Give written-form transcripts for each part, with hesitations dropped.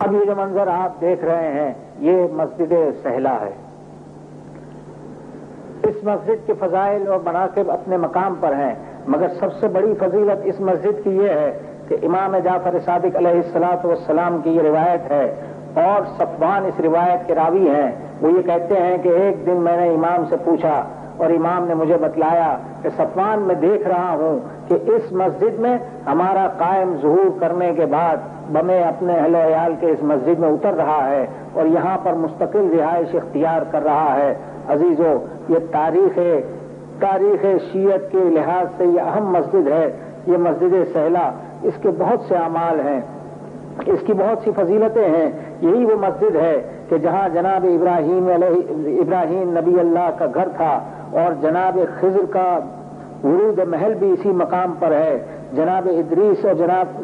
اب یہ جو منظر آپ دیکھ رہے ہیں یہ مسجد سہلا ہے. اس مسجد کے فضائل اور مناقب اپنے مقام پر ہیں، مگر سب سے بڑی فضیلت اس مسجد کی یہ ہے کہ امام جعفر صادق علیہ الصلوۃ والسلام کی یہ روایت ہے، اور صفوان اس روایت کے راوی ہیں. وہ یہ کہتے ہیں کہ ایک دن میں نے امام سے پوچھا اور امام نے مجھے بتلایا کہ صفوان میں دیکھ رہا ہوں کہ اس مسجد میں ہمارا قائم ظہور کرنے کے بعد بمیں اپنے اہل و عیال کے اس مسجد میں اتر رہا ہے اور یہاں پر مستقل رہائش اختیار کر رہا ہے. عزیزو، یہ تاریخ شیعت کے لحاظ سے یہ اہم مسجد ہے. یہ مسجد سہلا، اس کے بہت سے اعمال ہیں، اس کی بہت سی فضیلتیں ہیں. یہی وہ مسجد ہے کہ جہاں جناب ابراہیم نبی اللہ کا گھر تھا، اور جناب خضر کا ورود محل بھی اسی مقام پر ہے. جناب ادریس اور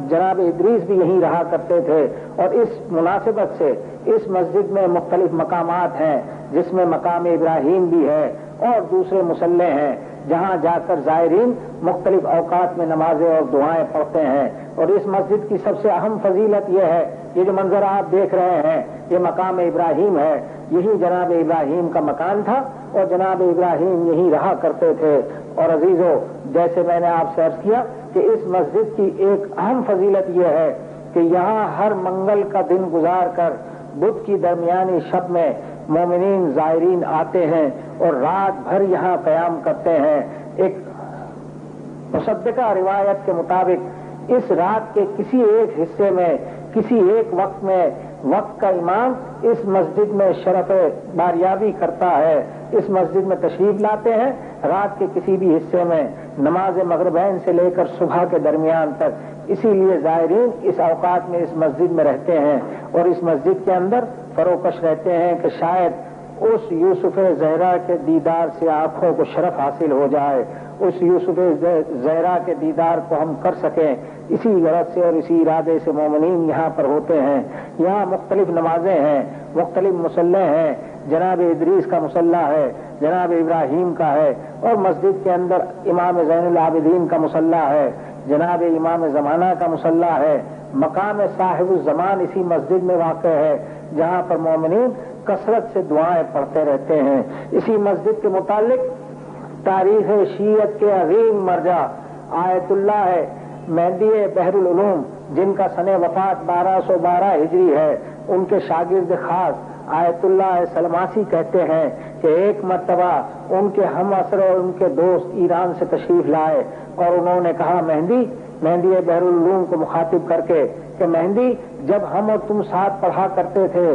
جناب ادریس بھی یہیں رہا کرتے تھے. اور اس مناسبت سے اس مسجد میں مختلف مقامات ہیں، جس میں مقام ابراہیم بھی ہے اور دوسرے مصلے ہیں جہاں جا کر زائرین مختلف اوقات میں نمازیں اور دعائیں پڑھتے ہیں. اور اس مسجد کی سب سے اہم فضیلت یہ ہے، یہ جو منظر آپ دیکھ رہے ہیں یہ مقام ابراہیم ہے. یہی جناب ابراہیم کا مکان تھا اور جناب ابراہیم یہیں رہا کرتے تھے. اور عزیزو، جیسے میں نے آپ سے عرض کیا کہ اس مسجد کی ایک اہم فضیلت یہ ہے کہ یہاں ہر منگل کا دن گزار کر بدھ کی درمیانی شب میں مومنین زائرین آتے ہیں اور رات بھر یہاں قیام کرتے ہیں. ایک مصدقہ روایت کے مطابق اس رات کے کسی ایک حصے میں کسی ایک وقت میں وقت کا امام اس مسجد میں شرف باریابی کرتا ہے، اس مسجد میں تشریف لاتے ہیں رات کے کسی بھی حصے میں نماز مغربین سے لے کر صبح کے درمیان تک. اسی لیے زائرین اس اوقات میں اس مسجد میں رہتے ہیں اور اس مسجد کے اندر فروکش رہتے ہیں کہ شاید اس یوسف زہرا کے دیدار سے آنکھوں کو شرف حاصل ہو جائے، اس یوسف زہرا کے دیدار کو ہم کر سکیں. اسی غرض سے اور اسی ارادے سے مومنین یہاں پر ہوتے ہیں. یہاں مختلف نمازیں ہیں، مختلف مصلے ہیں. جناب ادریس کا مصلہ ہے، جناب ابراہیم کا ہے، اور مسجد کے اندر امام زین العابدین کا مصلہ ہے، جناب امام زمانہ کا مصلہ ہے. مقام صاحب الزمان اسی مسجد میں واقع ہے جہاں پر مومنین کثرت سے دعائیں پڑھتے رہتے ہیں. اسی مسجد کے متعلق تاریخ شیعت کے عظیم مرجع آیت اللہ ہے مہدی بحر العلوم، جن کا سن وفات 1212 ہجری ہے، ان کے شاگرد خاص آیت اللہ سلماسی کہتے ہیں کہ ایک مرتبہ ان کے ہم عصر اور ان کے دوست ایران سے تشریف لائے اور انہوں نے کہا مہدی بحر العلوم کو مخاطب کر کے کہ مہدی، جب ہم اور تم ساتھ پڑھا کرتے تھے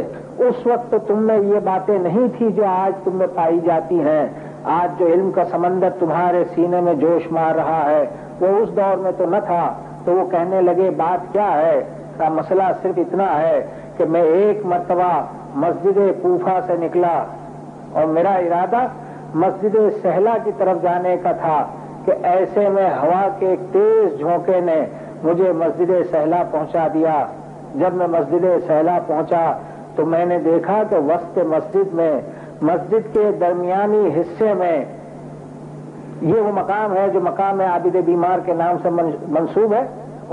اس وقت تو تم میں یہ باتیں نہیں تھی جو آج تم میں پائی جاتی ہیں. آج جو علم کا سمندر تمہارے سینے میں جوش مار رہا ہے وہ اس دور میں تو نہ تھا. تو وہ کہنے لگے بات کیا ہے؟ کا مسئلہ صرف اتنا ہے کہ میں ایک مرتبہ مسجد کوفہ سے نکلا اور میرا ارادہ مسجد سہلا کی طرف جانے کا تھا کہ ایسے میں ہوا کے ایک تیز جھونکے نے مجھے مسجد سہلا پہنچا دیا. جب میں مسجد سہلا پہنچا تو میں نے دیکھا کہ وسط مسجد میں مسجد کے درمیانی حصے میں یہ وہ مقام ہے جو مقام عابد بیمار کے نام سے منسوب ہے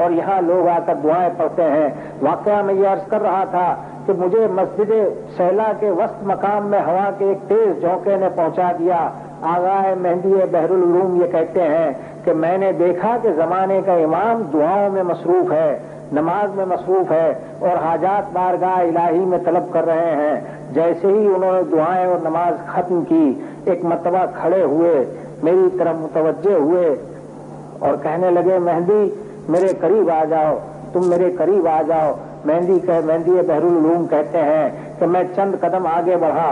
اور یہاں لوگ آ کر دعائیں پڑھتے ہیں. واقعہ میں یہ عرض کر رہا تھا کہ مجھے مسجد سہلا کے وسط مقام میں ہوا کے ایک تیز جھونکے نے پہنچا دیا. آغا مہدی بحر العلوم یہ کہتے ہیں کہ میں نے دیکھا کہ زمانے کا امام دعاؤں میں مصروف ہے، نماز میں مصروف ہے اور حاجات بارگاہ الہی میں طلب کر رہے ہیں. جیسے ہی انہوں نے دعائیں اور نماز ختم کی ایک مرتبہ کھڑے ہوئے، میری طرف متوجہ ہوئے اور کہنے لگے مہدی میرے قریب آ جاؤ، تم میرے قریب آ جاؤ. مہدی بحر العلوم کہتے ہیں کہ میں چند قدم آگے بڑھا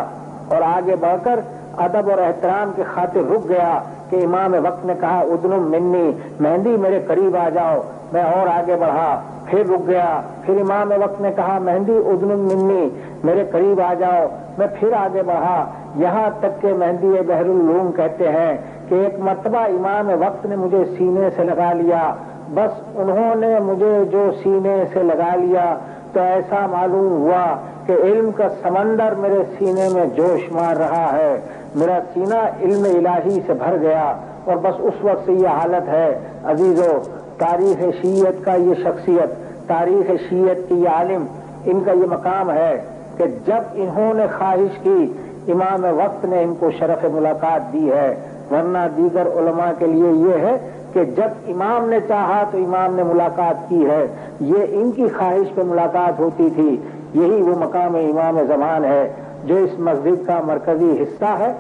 اور آگے بڑھ کر ادب اور احترام کی خاطر رک گیا کہ امام وقت نے کہا ادنم منی، مہدی میرے قریب آ جاؤ. میں اور آگے بڑھا، پھر رک گیا. پھر امام وقت نے کہا مہدی ادنم منی، میرے قریب آ جاؤ. میں پھر آگے بڑھا، یہاں تک کہ مہدی بحر العلوم کہتے ہیں کہ ایک مرتبہ امام وقت نے مجھے سینے سے لگا لیا. بس انہوں نے مجھے جو سینے سے لگا لیا تو ایسا معلوم ہوا کہ علم کا سمندر میرے سینے میں جوش مار رہا ہے. میرا سینہ علم الہی سے بھر گیا اور بس اس وقت سے یہ حالت ہے. عزیزو، تاریخ شیعت کا یہ شخصیت، تاریخ شیعت کی یہ عالم ان کا یہ مقام ہے کہ جب انہوں نے خواہش کی امام وقت نے ان کو شرف ملاقات دی ہے، ورنہ دیگر علماء کے لیے یہ ہے کہ جب امام نے چاہا تو امام نے ملاقات کی ہے، یہ ان کی خواہش پہ ملاقات ہوتی تھی۔ یہی وہ مقام امام زمان ہے جو اس مسجد کا مرکزی حصہ ہے،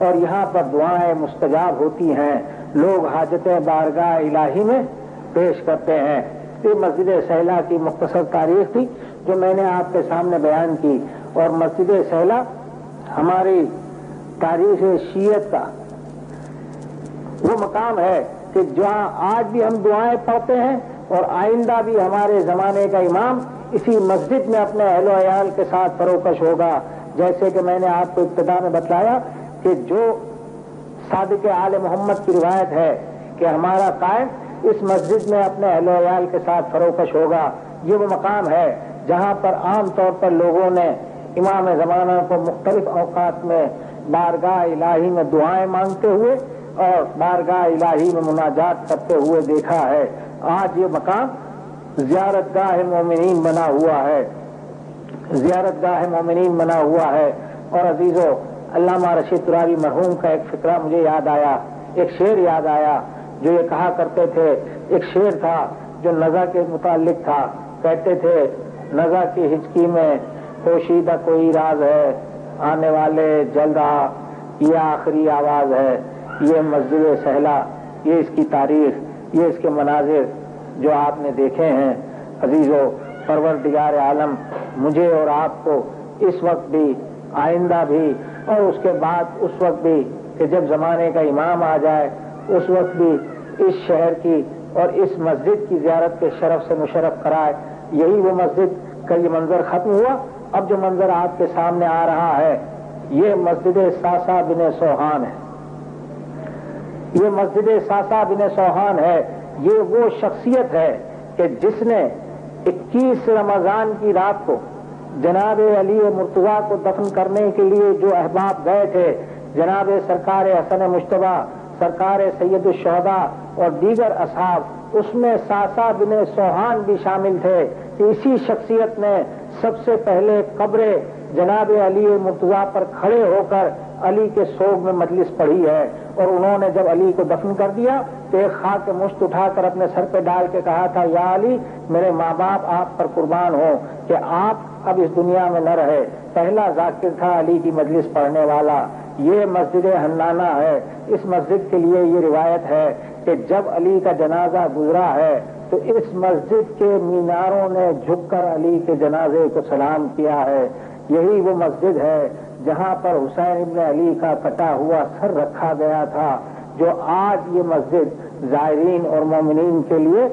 اور یہاں پر دعائیں مستجاب ہوتی ہیں، لوگ حاجتیں بارگاہ الہی میں پیش کرتے ہیں۔ یہ مسجد سہلا کی مختصر تاریخ تھی جو میں نے آپ کے سامنے بیان کی، اور مسجد سہلا ہماری تاریخ شیعت کا وہ مقام ہے کہ جہاں آج بھی ہم دعائیں پڑھتے ہیں، اور آئندہ بھی ہمارے زمانے کا امام اسی مسجد میں اپنے اہل و عیال کے ساتھ فروکش ہوگا۔ جیسے کہ میں نے آپ کو ابتدا میں بتلایا کہ جو صادق آل محمد کی روایت ہے کہ ہمارا قائد اس مسجد میں اپنے اہل و عیال کے ساتھ فروکش ہوگا، یہ وہ مقام ہے جہاں پر عام طور پر لوگوں نے امام زمانہ کو مختلف اوقات میں بارگاہ الہی میں دعائیں مانگتے ہوئے اور بارگاہ الہی میں مناجات کرتے ہوئے دیکھا ہے۔ آج یہ مقام زیارت گاہ مومنین بنا ہوا ہے، زیارت گاہ مومنین بنا ہوا ہے۔ اور عزیزو، علامہ رشید ترابی مرحوم کا ایک فقرہ مجھے یاد آیا، ایک شعر یاد آیا جو یہ کہا کرتے تھے۔ ایک شعر تھا جو نزا کے متعلق تھا، کہتے تھے نزا کی ہچکی میں پوشیدہ کوئی راز ہے، آنے والے جلد آ، یہ آخری آواز ہے۔ یہ مسجد سہلا، یہ اس کی تاریخ، یہ اس کے مناظر جو آپ نے دیکھے ہیں۔ عزیزو، پروردگار عالم مجھے اور آپ کو اس وقت بھی، آئندہ بھی، اور اس کے بعد اس وقت بھی کہ جب زمانے کا امام آ جائے اس وقت بھی اس شہر کی اور اس مسجد کی زیارت کے شرف سے مشرف کرائے۔ یہی وہ مسجد کا یہ منظر ختم ہوا۔ اب جو منظر آپ کے سامنے آ رہا ہے یہ مسجد ساسا بن سوہان ہے، یہ مسجد ساسا بن سوہان ہے۔ یہ وہ شخصیت ہے کہ جس نے 21 رمضان کی رات کو جناب علی مرتضیٰ کو دفن کرنے کے لیے جو احباب گئے تھے، جناب سرکار حسن مجتبیٰ، سرکار سید الشہداء اور دیگر اصحاب، اس میں ساسا بن سوہان بھی شامل تھے کہ اسی شخصیت نے سب سے پہلے قبر جناب علی مرتضیٰ پر کھڑے ہو کر علی کے سوگ میں مجلس پڑھی ہے۔ اور انہوں نے جب علی کو دفن کر دیا تو ایک خاک مشت اٹھا کر اپنے سر پہ ڈال کے کہا تھا، یا علی، میرے ماں باپ آپ پر قربان ہو کہ آپ اب اس دنیا میں نہ رہے۔ پہلا ذاکر تھا علی کی مجلس پڑھنے والا۔ یہ مسجد حنانہ ہے۔ اس مسجد کے لیے یہ روایت ہے کہ جب علی کا جنازہ گزرا ہے تو اس مسجد کے میناروں نے جھک کر علی کے جنازے کو سلام کیا ہے۔ یہی وہ مسجد ہے جہاں پر حسین ابن علی کا کٹا ہوا سر رکھا گیا تھا، جو آج یہ مسجد زائرین اور مومنین کے لیے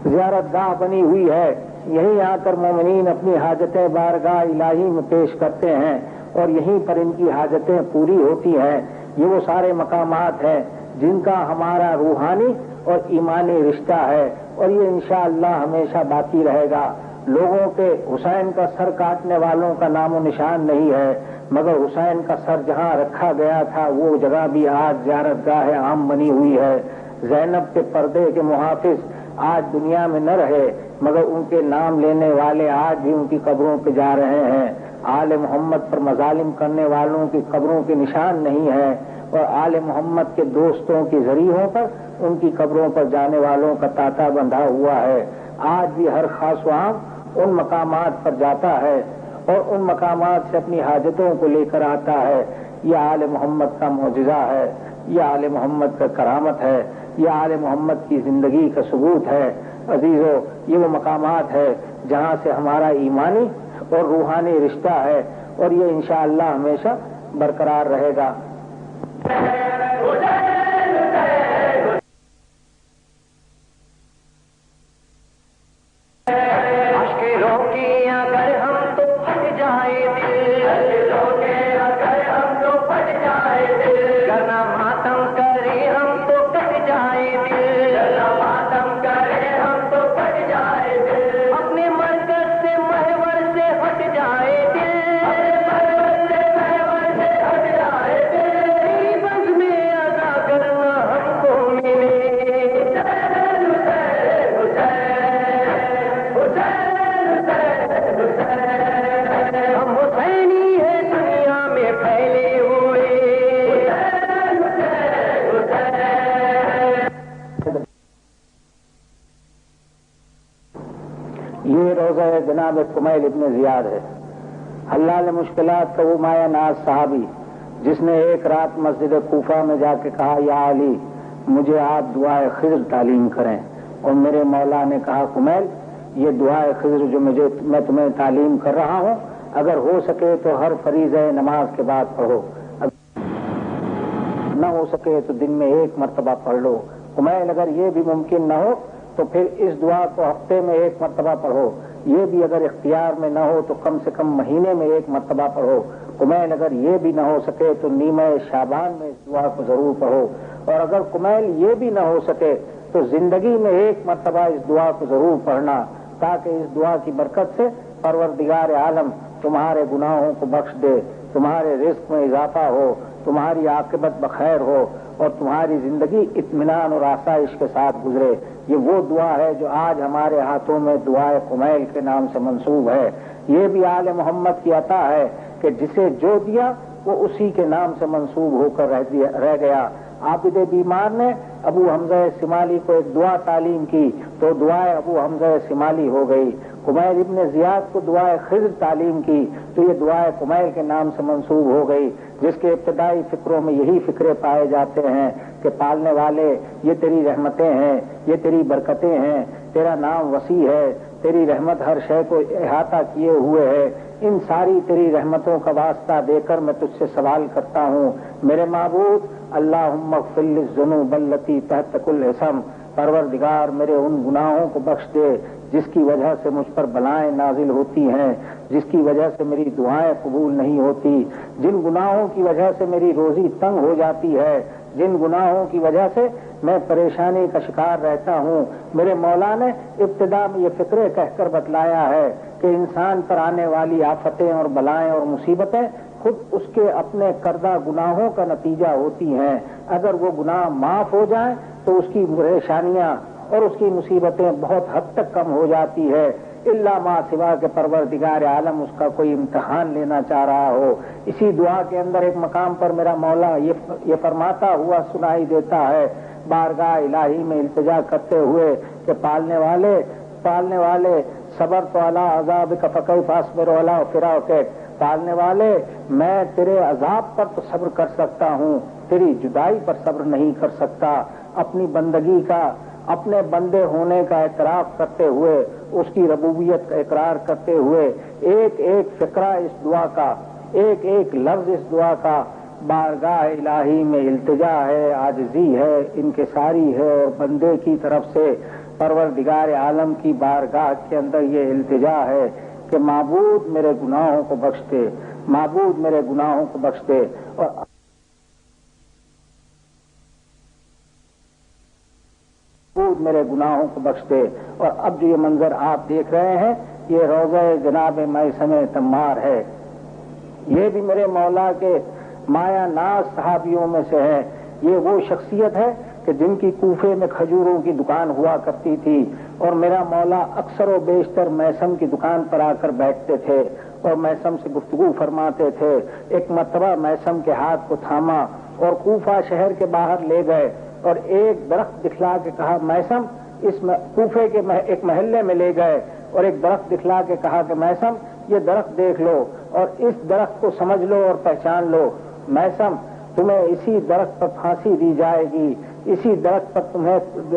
زیارت گاہ بنی ہوئی ہے۔ یہیں آ کر مومنین اپنی حاجتیں بارگاہ الہی میں پیش کرتے ہیں اور یہیں پر ان کی حاجتیں پوری ہوتی ہیں۔ یہ وہ سارے مقامات ہیں جن کا ہمارا روحانی اور ایمانی رشتہ ہے، اور یہ انشاءاللہ ہمیشہ باقی رہے گا۔ لوگوں کے حسین کا سر کاٹنے والوں کا نام و نشان نہیں ہے، مگر حسین کا سر جہاں رکھا گیا تھا وہ جگہ بھی آج زیارت گاہ عام بنی ہوئی ہے۔ زینب کے پردے کے محافظ آج دنیا میں نہ رہے، مگر ان کے نام لینے والے آج بھی ان کی قبروں پہ جا رہے ہیں۔ آل محمد پر مظالم کرنے والوں کی قبروں کے نشان نہیں ہے، اور آل محمد کے دوستوں کی ذریعوں پر ان کی قبروں پر جانے والوں کا تاتا بندھا ہوا ہے۔ آج بھی ہر خاص و عام ان مقامات پر جاتا ہے اور ان مقامات سے اپنی حاجتوں کو لے کر آتا ہے۔ یہ آل محمد کا معجزہ ہے، یہ آل محمد کا کرامت ہے، یہ آل محمد کی زندگی کا ثبوت ہے۔ عزیزو، یہ وہ مقامات ہے جہاں سے ہمارا ایمانی اور روحانی رشتہ ہے، اور یہ انشاءاللہ ہمیشہ برقرار رہے گا۔ میں یہ روضہ جناب کمیل ابن زیاد ہے، حلال مشکلات کا وہ مایا ناز صحابی جس نے ایک رات مسجد کوفہ میں جا کے کہا یا علی مجھے آپ دعائے خضر تعلیم کریں، اور میرے مولا نے کہا کمیل یہ دعائے خضر جو میں تمہیں تعلیم کر رہا ہوں اگر ہو سکے تو ہر فریضہ نماز کے بعد پڑھو، نہ ہو سکے تو دن میں ایک مرتبہ پڑھ لو۔ کمیل اگر یہ بھی ممکن نہ ہو تو پھر اس دعا کو ہفتے میں ایک مرتبہ پڑھو، یہ بھی اگر اختیار میں نہ ہو تو کم سے کم مہینے میں ایک مرتبہ پڑھو۔ کمیل اگر یہ بھی نہ ہو سکے تو نیمہ شعبان میں اس دعا کو ضرور پڑھو، اور اگر کمیل یہ بھی نہ ہو سکے تو زندگی میں ایک مرتبہ اس دعا کو ضرور پڑھنا، تاکہ اس دعا کی برکت سے پروردگار عالم تمہارے گناہوں کو بخش دے، تمہارے رزق میں اضافہ ہو، تمہاری عاقبت بخیر ہو اور تمہاری زندگی اطمینان اور آسائش کے ساتھ گزرے۔ یہ وہ دعا ہے جو آج ہمارے ہاتھوں میں دعائے کمیل کے نام سے منسوب ہے۔ یہ بھی آل محمد کی عطا ہے کہ جسے جو دیا وہ اسی کے نام سے منسوب ہو کر رہ گیا۔ عابد بیمار نے ابو حمزہ سمالی کو ایک دعا تعلیم کی تو دعائے ابو حمزہ سمالی ہو گئی۔ کمیل ابن زیاد کو دعائے خضر تعلیم کی تو یہ دعائے کمیل کے نام سے منسوب ہو گئی، جس کے ابتدائی فکروں میں یہی فکرے پائے جاتے ہیں کہ پالنے والے یہ تیری رحمتیں ہیں، یہ تیری برکتیں ہیں، تیرا نام وسیع ہے، تیری رحمت ہر شے کو احاطہ کیے ہوئے ہے، ان ساری تیری رحمتوں کا واسطہ دے کر میں تجھ سے سوال کرتا ہوں میرے معبود اللہم اغفر للذنوب التی تحت کل اسم، پروردگار میرے ان گناہوں کو بخش دے جس کی وجہ سے مجھ پر بلائیں نازل ہوتی ہیں، جس کی وجہ سے میری دعائیں قبول نہیں ہوتی، جن گناہوں کی وجہ سے میری روزی تنگ ہو جاتی ہے، جن گناہوں کی وجہ سے میں پریشانی کا شکار رہتا ہوں۔ میرے مولا نے ابتدا میں یہ فکرے کہہ کر بتلایا ہے کہ انسان پر آنے والی آفتیں اور بلائیں اور مصیبتیں خود اس کے اپنے کردہ گناہوں کا نتیجہ ہوتی ہیں۔ اگر وہ گناہ معاف ہو جائیں تو اس کی پریشانیاں اور اس کی مصیبتیں بہت حد تک کم ہو جاتی ہے، الا ما سوا کے پروردگار عالم اس کا کوئی امتحان لینا چاہ رہا ہو۔ اسی دعا کے اندر ایک مقام پر میرا مولا یہ فرماتا ہوا سنائی دیتا ہے بارگاہ الہی میں التجا کرتے ہوئے کہ پالنے والے صبر تو علی عذاب کا فکیف اصبر علی فراقک، پالنے والے میں تیرے عذاب پر تو صبر کر سکتا ہوں، تیری جدائی پر صبر نہیں کر سکتا۔ اپنی بندگی کا، اپنے بندے ہونے کا اعتراف کرتے ہوئے، اس کی ربوبیت کا اقرار کرتے ہوئے، ایک ایک فقرہ اس دعا کا، ایک ایک لفظ اس دعا کا بارگاہ الہی میں التجا ہے، عاجزی ہے، انکساری ہے، اور بندے کی طرف سے پروردگار عالم کی بارگاہ کے اندر یہ التجا ہے کہ معبود میرے گناہوں کو بخش دے، معبود میرے گناہوں کو بخش دے۔ اور میرے گناہوں کو بخش دے۔ اور اب جو یہ منظر آپ دیکھ رہے ہیں یہ روضہ جناب میثم تمار ہے، یہ بھی میرے مولا کے مایا ناز صحابیوں میں سے ہے۔ یہ وہ شخصیت ہے کہ جن کی کوفے میں کھجوروں کی دکان ہوا کرتی تھی، اور میرا مولا اکثر و بیشتر میثم کی دکان پر آ کر بیٹھتے تھے اور میثم سے گفتگو فرماتے تھے۔ ایک مرتبہ میثم کے ہاتھ کو تھاما اور کوفہ شہر کے باہر لے گئے اور ایک درخت دکھلا کے کہا میثم، اس کوفے کے ایک محلے میں لے گئے اور ایک درخت دکھلا کے کہا کہ میثم یہ درخت دیکھ لو اور اس درخت کو سمجھ لو اور پہچان لو، میثم تمہیں اسی درخت پر پھانسی دی جائے گی، اسی درخت پر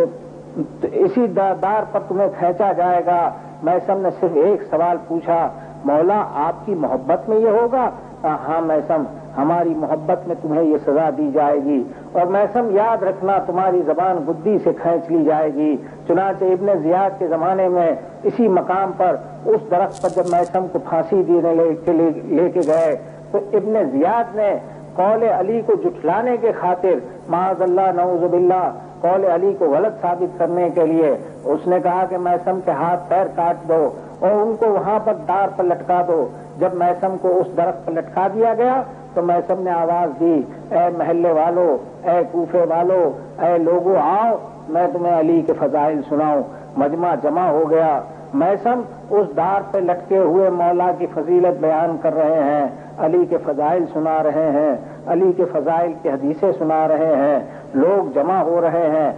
اسی دار پر تمہیں کھینچا جائے گا۔ میثم نے صرف ایک سوال پوچھا، مولا آپ کی محبت میں یہ ہوگا؟ ہاں میثم ہماری محبت میں تمہیں یہ سزا دی جائے گی، اور میثم یاد رکھنا تمہاری زبان گدی سے کھینچ لی جائے گی۔ چنانچہ ابن زیاد کے زمانے میں اسی مقام پر اس درخت پر جب میثم کو پھانسی دینے لے کے گئے تو ابن زیاد نے قول علی کو جھٹلانے کے خاطر، معاذ اللہ نعوذ باللہ، قول علی کو غلط ثابت کرنے کے لیے اس نے کہا کہ میثم کے ہاتھ پیر کاٹ دو اور ان کو وہاں پر دار پر لٹکا دو۔ جب میثم کو اس درخت پر لٹکا دیا گیا تو میثم نے آواز دی، اے محلے والو، اے کوفے والو، اے لوگو آؤ میں تمہیں علی کے فضائل سناؤں۔ مجمع جمع ہو گیا، میثم اس دار پہ لٹکے ہوئے مولا کی فضیلت بیان کر رہے ہیں، علی کے فضائل سنا رہے ہیں، علی کے فضائل کی حدیثیں سنا رہے ہیں، لوگ جمع ہو رہے ہیں۔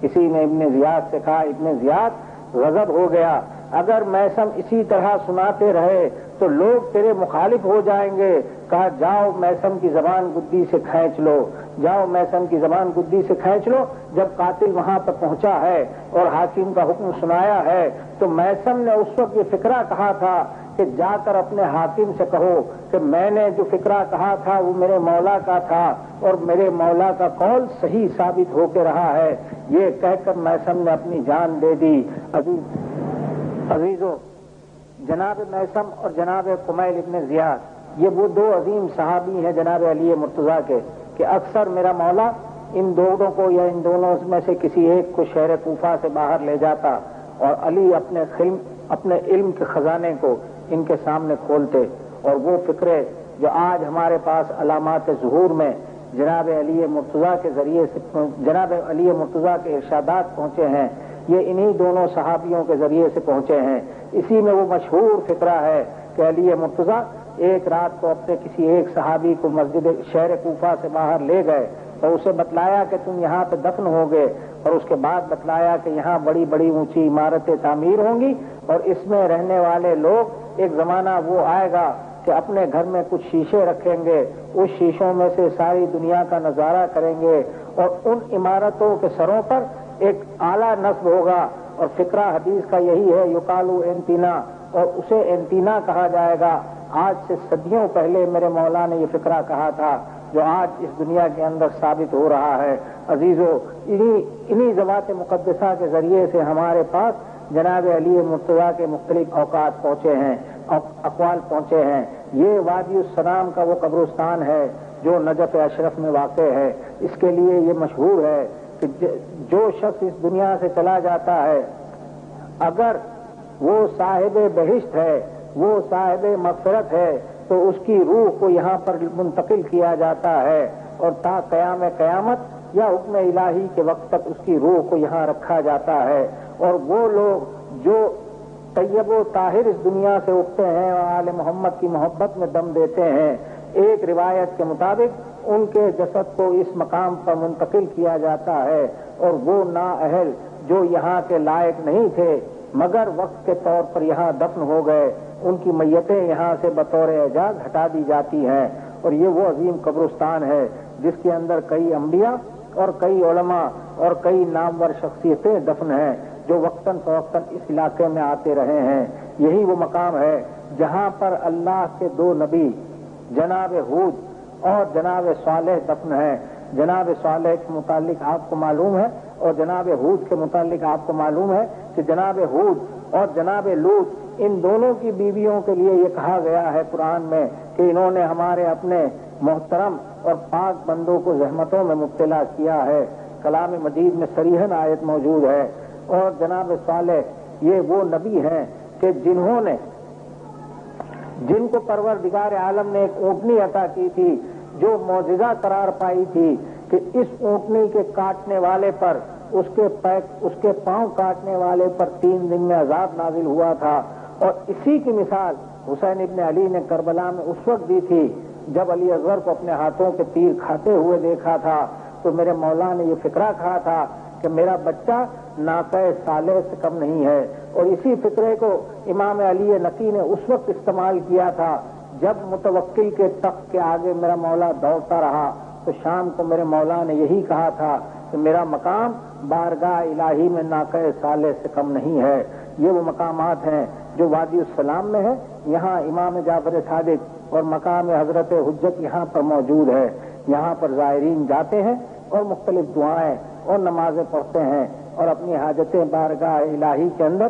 کسی نے ابن زیاد سے کہا، ابن زیاد غضب ہو گیا، اگر میثم اسی طرح سناتے رہے تو لوگ تیرے مخالف ہو جائیں گے. کہا جاؤ میثم کی زبان گدی سے کھینچ لو, جاؤ میثم کی زبان گدی سے کھینچ لو. جب قاتل وہاں پر پہنچا ہے اور حاکم کا حکم سنایا ہے تو میثم نے اس وقت یہ فکرہ کہا تھا کہ جا کر اپنے حاکم سے کہو کہ میں نے جو فکرہ کہا تھا وہ میرے مولا کا تھا اور میرے مولا کا قول صحیح ثابت ہو کے رہا ہے. یہ کہہ کر میثم نے اپنی جان دے دی. عزیزو, جناب میثم اور جناب قمیل ابن زیاد یہ وہ دو عظیم صحابی ہیں جناب علی مرتضیٰ کے کہ اکثر میرا مولا ان دونوں کو یا ان دونوں میں سے کسی ایک کو شہر کوفہ سے باہر لے جاتا اور علی اپنے علم کے خزانے کو ان کے سامنے کھولتے اور وہ فکرے جو آج ہمارے پاس علامات ظہور میں جناب علی مرتضیٰ کے ذریعے سے جناب علی مرتضیٰ کے ارشادات پہنچے ہیں یہ انہی دونوں صحابیوں کے ذریعے سے پہنچے ہیں. اسی میں وہ مشہور فکرہ ہے کہ علی مرتضیٰ ایک رات کو اپنے کسی ایک صحابی کو مسجد شہر کوفہ سے باہر لے گئے اور اسے بتلایا کہ تم یہاں پہ دفن ہو گئے اور اس کے بعد بتلایا کہ یہاں بڑی بڑی اونچی عمارتیں تعمیر ہوں گی اور اس میں رہنے والے لوگ ایک زمانہ وہ آئے گا کہ اپنے گھر میں کچھ شیشے رکھیں گے, اس شیشوں میں سے ساری دنیا کا نظارہ کریں گے اور ان عمارتوں کے سروں پر ایک اعلیٰ نصب ہوگا اور فکرہ حدیث کا یہی ہے یقالو اینٹینا اور اسے اینٹینا کہا جائے گا. آج سے صدیوں پہلے میرے مولا نے یہ فکرہ کہا تھا جو آج اس دنیا کے اندر ثابت ہو رہا ہے. عزیزو, انہی ذوات مقدسہ کے ذریعے سے ہمارے پاس جناب علی مرتضیٰ کے مختلف اوقات پہنچے ہیں, اقوال پہنچے ہیں. یہ وادی السلام کا وہ قبرستان ہے جو نجف اشرف میں واقع ہے. اس کے لیے یہ مشہور ہے کہ جو شخص اس دنیا سے چلا جاتا ہے اگر وہ صاحب بہشت ہے, وہ صاحب مغفرت ہے تو اس کی روح کو یہاں پر منتقل کیا جاتا ہے اور تا قیام قیامت یا حکم الہی کے وقت تک اس کی روح کو یہاں رکھا جاتا ہے. اور وہ لوگ جو طیب و طاہر اس دنیا سے اٹھتے ہیں اور آل محمد کی محبت میں دم دیتے ہیں, ایک روایت کے مطابق ان کے جسد کو اس مقام پر منتقل کیا جاتا ہے اور وہ نااہل جو یہاں کے لائق نہیں تھے مگر وقت کے طور پر یہاں دفن ہو گئے ان کی میتیں یہاں سے بطور اعجاز ہٹا دی جاتی ہیں. اور یہ وہ عظیم قبرستان ہے جس کے اندر کئی انبیاء اور کئی علماء اور کئی نامور شخصیتیں دفن ہیں جو وقتاً فوقتاً اس علاقے میں آتے رہے ہیں. یہی وہ مقام ہے جہاں پر اللہ کے دو نبی جناب ہود اور جناب صالح دفن ہیں. جناب صالح کے متعلق آپ کو معلوم ہے اور جناب ہود کے متعلق آپ کو معلوم ہے کہ جناب ہود اور جناب لوط ان دونوں کی بیویوں کے لیے یہ کہا گیا ہے قرآن میں کہ انہوں نے ہمارے اپنے محترم اور پاک بندوں کو زحمتوں میں مبتلا کیا ہے. کلام مجید میں صریحاً آیت موجود ہے. اور جناب صالح یہ وہ نبی ہیں کہ جن کو پروردگار عالم نے ایک اونٹنی عطا کی تھی جو معجزہ قرار پائی تھی کہ اس اونٹنی کے کاٹنے والے پر اس کے پاؤں کاٹنے والے پر 3 دن میں عذاب نازل ہوا تھا. اور اسی کی مثال حسین ابن علی نے کربلا میں اس وقت دی تھی جب علی اصغر کو اپنے ہاتھوں کے تیر کھاتے ہوئے دیکھا تھا تو میرے مولا نے یہ فکرہ کہا تھا کہ میرا بچہ ناقہ صالح سے کم نہیں ہے. اور اسی فکرے کو امام علی نقی نے اس وقت استعمال کیا تھا جب متوکل کے تخت کے آگے میرا مولا دوڑتا رہا تو شام کو میرے مولا نے یہی کہا تھا کہ میرا مقام بارگاہ الہی میں ناقہ صالح سے کم نہیں ہے. یہ وہ مقامات ہیں جو وادی السلام میں ہے. یہاں امام جعفر صادق اور مقام حضرت حجت یہاں پر موجود ہے. یہاں پر زائرین جاتے ہیں اور مختلف دعائیں اور نمازیں پڑھتے ہیں اور اپنی حاجتیں بارگاہ الہی کے اندر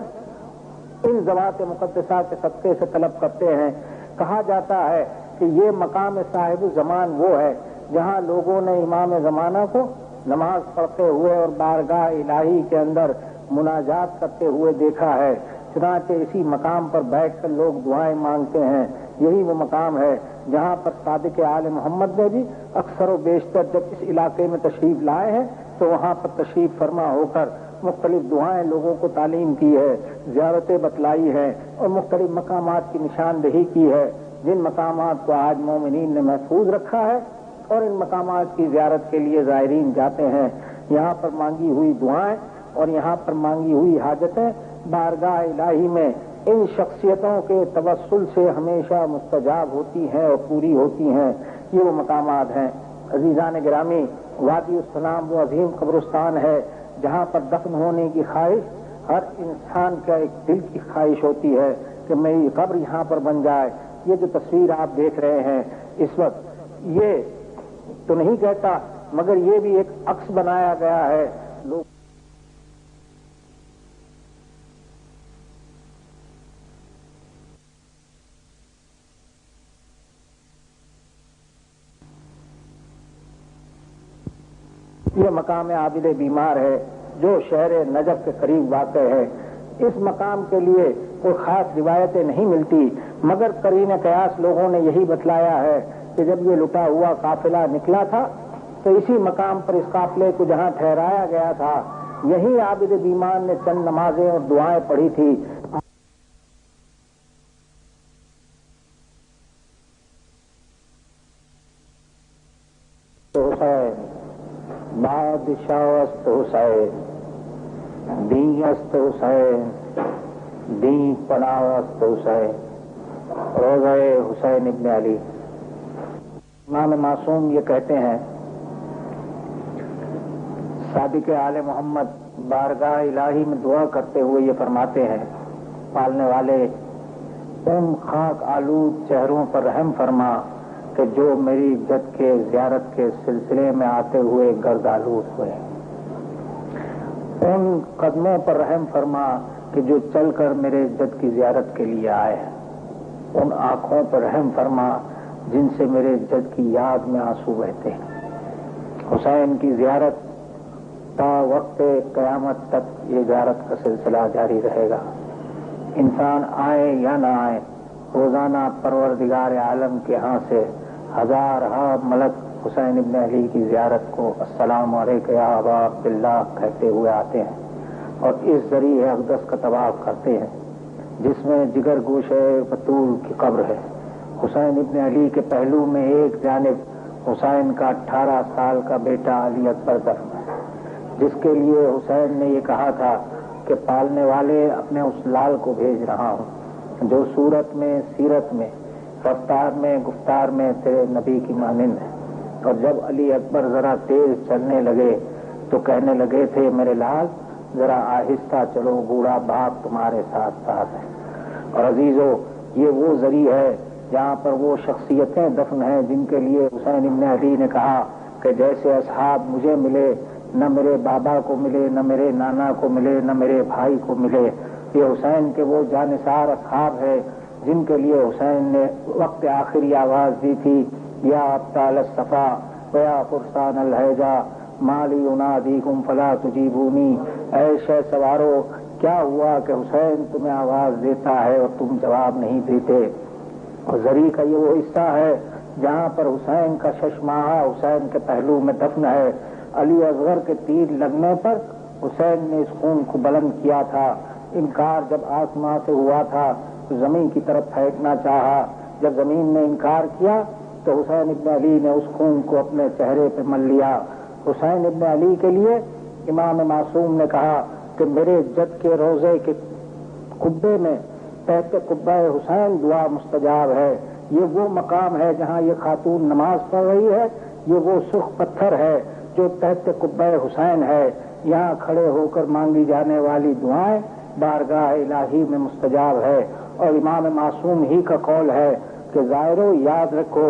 ان ذوات مقدسہ کے صدقے سے طلب کرتے ہیں. کہا جاتا ہے کہ یہ مقام صاحب زمان وہ ہے جہاں لوگوں نے امام زمانہ کو نماز پڑھتے ہوئے اور بارگاہ الہی کے اندر مناجات کرتے ہوئے دیکھا ہے. چنانچہ اسی مقام پر بیٹھ کر لوگ دعائیں مانگتے ہیں. یہی وہ مقام ہے جہاں پر صادق آل محمد نے بھی اکثر و بیشتر جب اس علاقے میں تشریف لائے ہیں تو وہاں پر تشریف فرما ہو کر مختلف دعائیں لوگوں کو تعلیم کی ہے, زیارتیں بتلائی ہیں اور مختلف مقامات کی نشاندہی کی ہے جن مقامات کو آج مومنین نے محفوظ رکھا ہے اور ان مقامات کی زیارت کے لیے زائرین جاتے ہیں. یہاں پر مانگی ہوئی دعائیں اور یہاں پر مانگی ہوئی حاجتیں بارگاہ الہی میں ان شخصیتوں کے توسل سے ہمیشہ مستجاب ہوتی ہیں اور پوری ہوتی ہیں. یہ وہ مقامات ہیں. عزیزان گرامی، وادی السلام وہ عظیم قبرستان ہے جہاں پر دفن ہونے کی خواہش ہر انسان کا ایک دل کی خواہش ہوتی ہے کہ میری قبر یہاں پر بن جائے. یہ جو تصویر آپ دیکھ رہے ہیں اس وقت، یہ تو نہیں کہتا مگر یہ بھی ایک عکس بنایا گیا ہے. لوگ یہ مقام عابد بیمار ہے جو شہر نجف کے قریب واقع ہے. اس مقام کے لیے کوئی خاص روایتیں نہیں ملتی مگر قرین قیاس لوگوں نے یہی بتلایا ہے کہ جب یہ لٹا ہوا قافلہ نکلا تھا تو اسی مقام پر اس قافلے کو جہاں ٹھہرایا گیا تھا یہی عابد بیمار نے چند نمازیں اور دعائیں پڑھی تھی. بادشاہ است حسین، دی است حسین، دی پناہ است حسین. روضہ حسین ابن علی. امام معصوم یہ کہتے ہیں، صادق آل محمد بارگاہ الہی میں دعا کرتے ہوئے یہ فرماتے ہیں، پالنے والے ان خاک آلود چہروں پر رحم فرما کہ جو میری جد کے زیارت کے سلسلے میں آتے ہوئے گرد آلود ہوئے. ان قدموں پر رحم فرما کہ جو چل کر میرے جد کی زیارت کے لیے آئے. ان آنکھوں پر رحم فرما جن سے میرے جد کی یاد میں آنسو بہتے ہیں. حسین کی زیارت تا وقت قیامت تک یہ زیارت کا سلسلہ جاری رہے گا. انسان آئے یا نہ آئے، روزانہ پروردگار عالم کے ہاں سے ہزار ملک حسین ابن علی کی زیارت کو السلام علیک یا ابا عبداللہ کہتے ہوئے آتے ہیں اور اس ذریعے اقدس کا طواف کرتے ہیں جس میں جگر گوشہ بطول کی قبر ہے. حسین ابن علی کے پہلو میں ایک جانب حسین کا 18 سال کا بیٹا علی اکبر دفن ہے، جس کے لیے حسین نے یہ کہا تھا کہ پالنے والے اپنے اس لال کو بھیج رہا ہوں جو صورت میں، سیرت میں، رفتار میں، گفتار میں تیرے نبی کی مانند ہے. اور جب علی اکبر ذرا تیز چلنے لگے تو کہنے لگے تھے، میرے لال ذرا آہستہ چلو، بوڑھا باپ تمہارے ساتھ ساتھ ہے. اور عزیزو، یہ وہ ذریعہ ہے جہاں پر وہ شخصیتیں دفن ہیں جن کے لیے حسین ابن علی نے کہا کہ جیسے اصحاب مجھے ملے، نہ میرے بابا کو ملے، نہ میرے نانا کو ملے، نہ میرے بھائی کو ملے. یہ حسین کے وہ جانثار اصحاب ہے جن کے لیے حسین نے وقت آخری آواز دی تھی، یا ابطال الصفا ویا فرسان الحیجا مالی انادیکم فلا تجیبونی. اے شہ سوارو، کیا ہوا کہ حسین تمہیں آواز دیتا ہے اور تم جواب نہیں دیتے. اور زری کا یہ وہ حصہ ہے جہاں پر حسین کا ششماہا حسین کے پہلو میں دفن ہے. علی اصغر کے تیر لگنے پر حسین نے اس خون کو بلند کیا تھا. انکار جب آسمان سے ہوا تھا تو زمین کی طرف پھینکنا چاہا. جب زمین نے انکار کیا تو حسین ابن علی نے اس خون کو اپنے چہرے پہ مل لیا. حسین ابن علی کے لیے امام معصوم نے کہا کہ میرے جد کے روضے کے قبے میں تحت قبہ حسین دعا مستجاب ہے. یہ وہ مقام ہے جہاں یہ خاتون نماز پڑھ رہی ہے. یہ وہ سرخ پتھر ہے جو تحت قبہ حسین ہے. یہاں کھڑے ہو کر مانگی جانے والی دعائیں بارگاہ الہی میں مستجاب ہے. اور امام معصوم ہی کا قول ہے کہ زائرو یاد رکھو،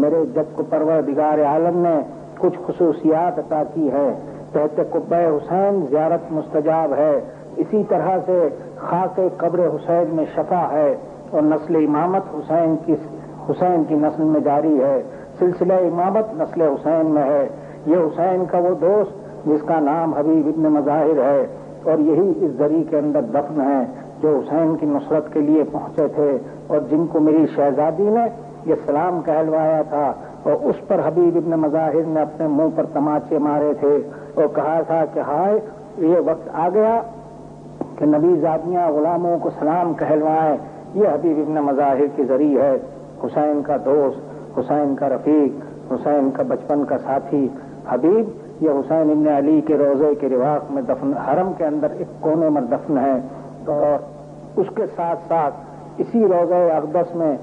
میرے جد کو پروردگار عالم نے کچھ خصوصیات عطا کی ہے. تحت قبہ حسین زیارت مستجاب ہے. اسی طرح سے خاک قبر حسین میں شفا ہے اور نسل امامت حسین کی نسل میں جاری ہے. سلسلہ امامت نسل حسین میں ہے. یہ حسین کا وہ دوست جس کا نام حبیب ابن مظاہر ہے اور یہی اس ذریعے کے اندر دفن ہیں جو حسین کی نصرت کے لیے پہنچے تھے اور جن کو میری شہزادی نے یہ سلام کہلوایا تھا. اور اس پر حبیب ابن مظاہر نے اپنے منہ پر تماچے مارے تھے اور کہا تھا کہ ہائے، یہ وقت آ گیا کہ نبی زادیاں غلاموں کو سلام کہلوائیں. یہ حبیب ابن مظاہر کے ذریعے ہے. حسین کا دوست، حسین کا رفیق، حسین کا بچپن کا ساتھی حبیب، یہ حسین ابن علی کے روضے کے رواق میں دفن، حرم کے اندر ایک کونے میں دفن ہے. اور اس کے ساتھ ساتھ اسی روضہ اقدس میں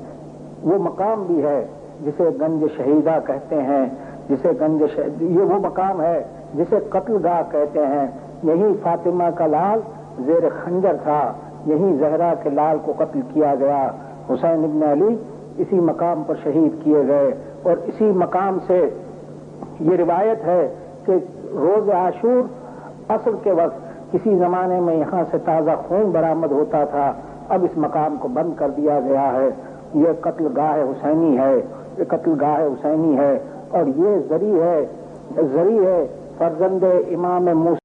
وہ مقام بھی ہے جسے گنج شہیدہ کہتے ہیں، یہ وہ مقام ہے جسے قتل گاہ کہتے ہیں۔ یہی فاطمہ کا لال زیر خنجر تھا، یہی زہرا کے لال کو قتل کیا گیا۔ حسین ابن علی اسی مقام پر شہید کیے گئے، اور اسی مقام سے یہ روایت ہے کہ روز عاشور عصر کے وقت کسی زمانے میں یہاں سے تازہ خون برآمد ہوتا تھا، اب اس مقام کو بند کر دیا گیا ہے۔ یہ قتل گاہ حسینی ہے، یہ قتل گاہ حسینی ہے، اور یہ ذریعہ ہے فرزند امام موسیٰ